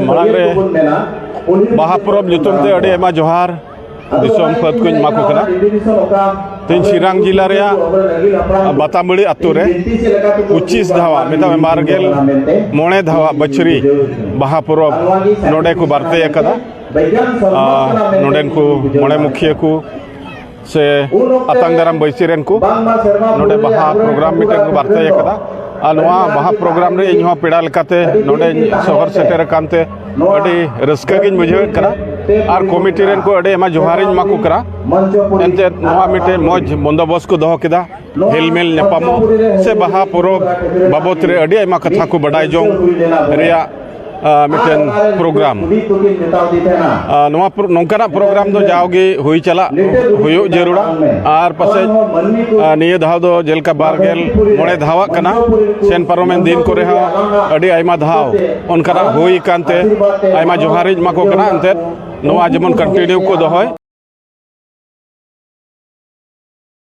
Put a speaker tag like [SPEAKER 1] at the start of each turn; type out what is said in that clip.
[SPEAKER 1] मांग रे बाहा परब ᱧᱩᱛᱩᱢᱛᱮ ᱟᱹᱰᱤ ᱟᱭᱢᱟ ᱡᱚᱦᱟᱨ दिसोम फत को माको कना तीन चिरांग जिला रे बातामबड़ी अतु रे 25 धावा मेता मारगेल मोणे धावा बछरी बाहा परब नोडे को बारते कदा नोडेन को मोणे मुखिया को से अतंग दाराम बैसिरेन को नोडे बाहा प्रोग्राम मिटे को बारते कदा आलवा बाहा प्रोग्राम रे इनहो पेड़ा लकाते नोडे शहर सेटर कांते अडी रस्का गिन बुझे करा आर कमिटी रेन को अडे एमा जोहारिन माकु करा एंते नोआ मिटे मौज बंदोबस्त को दहो केदा हेलमेल नेपामो से बाहा परब बाबत रे अडे एमा कथा को बडाय जोंग रिया मिटेन प्रोग्राम नौकरा प्रोग्राम दो जाओगे हुई चला हुयो जरूरा आर पासे निये धाव दो जेलका बारगेल मोड़े धावा कना सेन पारोमेन दिन को रेहा अडी आयमा धाव उनकरा हुई कांते आयमा जोहारिज माको कना अंते नोआ जेमन कंटिन्यू को दहोय